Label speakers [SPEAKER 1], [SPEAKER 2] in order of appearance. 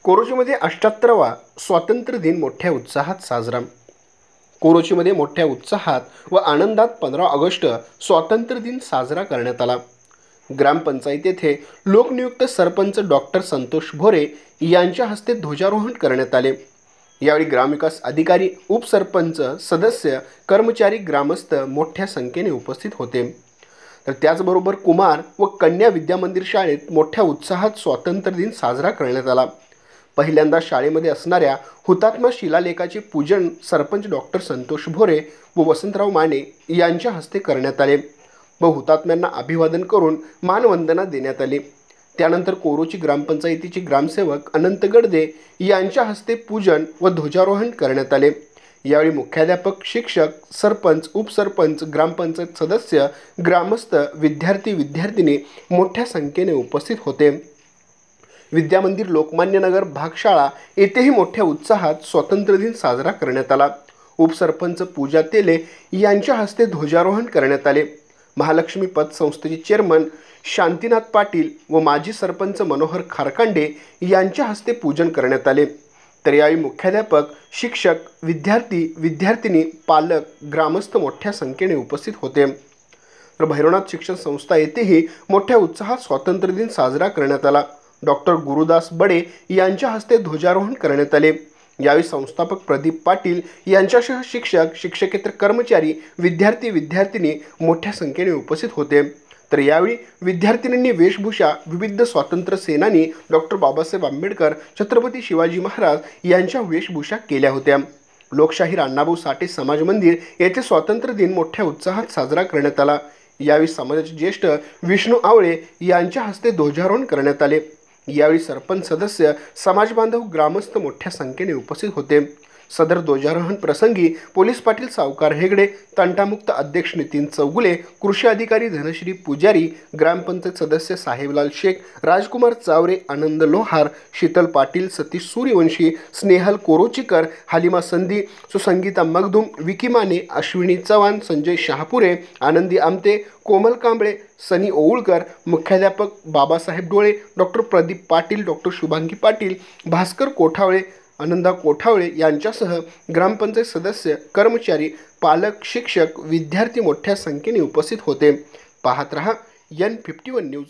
[SPEAKER 1] कोरोचीमध्ये 78वा स्वातंत्र्य दिन मोठ्या उत्साहात साजरा। कोरोचीमध्ये मोठ्या उत्साहात व आनंदात 15 ऑगस्ट स्वातंत्र्य दिन साजरा करण्यात आला। ग्रामपंचायत येथे लोकनियुक्त सरपंच डॉक्टर संतोष भोरे यांच्या हस्ते ध्वजारोहण करण्यात आले। यावेळी ग्रामविकास अधिकारी, उपसरपंच, सदस्य, कर्मचारी, ग्रामस्थ मोठ्या संख्येने उपस्थित होते। तर त्याचबरोबर कुमार व कन्या विद्यामंदिर शाळेत मोठ्या उत्साहात स्वातंत्र्य दिन साजरा करण्यात आला। पहिल्यांदा शाळेमध्ये असणाऱ्या हुतात्मा शिलालेखाचे पूजन सरपंच डॉक्टर संतोष भोरे व वसंतराव माने यांच्या हस्ते करण्यात आले व हुतात्म्यांना अभिवादन करून मानवंदना देण्यात आली। त्यानंतर कोरोची ग्रामपंचायतीचे ग्रामसेवक अनंत गडदे यांच्या हस्ते पूजन व ध्वजारोहण करण्यात आले। यावेळी मुख्याध्यापक, शिक्षक, सरपंच, उपसरपंच, ग्रामपंचायत सदस्य, ग्रामस्थ, विद्यार्थी, विद्यार्थिनी मोठ्या संख्येने उपस्थित होते। विद्यामंदिर, लोकमान्य नगर भागशाळा येथेही मोठ्या उत्साहात स्वातंत्र्य दिन साजरा करण्यात आला। उपसरपंच पूजा तेले यांच्या हस्ते ध्वजारोहण करण्यात आले। महालक्ष्मी पतसंस्थेचे चेअरमन शांतीनाथ पाटील व माजी सरपंच मनोहर खारकांडे यांच्या हस्ते पूजन करण्यात आले। तर यावेळी मुख्याध्यापक, शिक्षक, विद्यार्थी, विद्यार्थिनी, पालक, ग्रामस्थ मोठ्या संख्येने उपस्थित होते। तर भैरवनाथ शिक्षण संस्था येथेही मोठ्या उत्साहात स्वातंत्र्य दिन साजरा करण्यात आला। डॉक्टर गुरुदास बडे यांच्या हस्ते ध्वजारोहण करण्यात आले। यावेळी संस्थापक प्रदीप पाटील यांच्यासह शिक्षक, शिक्षकेतर कर्मचारी, विद्यार्थी, विद्यार्थिनी मोठ्या संख्येने उपस्थित होते। तर यावेळी विद्यार्थिनींनी वेशभूषा विविध स्वातंत्र्य सेनानी डॉक्टर बाबासाहेब आंबेडकर, छत्रपती शिवाजी महाराज यांच्या वेशभूषा केल्या होत्या। लोकशाहीर अण्णाभाऊ साठे समाज मंदिर येथे स्वातंत्र्य दिन मोठ्या उत्साहात साजरा करण्यात आला। यावेळी समाजाचे ज्येष्ठ विष्णू आवळे यांच्या हस्ते ध्वजारोहण करण्यात आले। यावेळी सरपंच, सदस्य, समाज बांधव, ग्रामस्थ मोठ्या संख्येने उपस्थित होते। सदर ध्वजारोहण प्रसंगी पोलीस पाटील सावकार हेगडे, तंटामुक्त अध्यक्ष नितीन चौगुले, कृषी अधिकारी धनश्री पुजारी, ग्रामपंचायत सदस्य साहेबलाल शेख, राजकुमार चावरे, आनंद लोहार, शीतल पाटील, सतीश सूर्यवंशी, स्नेहल कोरोचीकर, हालिमा संधी, सुसंगीता मगदूम, विकी माने, अश्विनी चव्हाण, संजय शहापुरे, आनंदी आमते, कोमल कांबळे, सनी ओवळकर, मुख्याध्यापक बाबासाहेब डोळे, डॉक्टर प्रदीप पाटील, डॉक्टर शुभांगी पाटील, भास्कर कोठावळे, आनंदा कोठावळे यांच्यासह ग्रामपंचायत सदस्य, कर्मचारी, पालक, शिक्षक, विद्यार्थी मोठ्या संख्येने उपस्थित होते। पाहत रहा N51 न्यूज।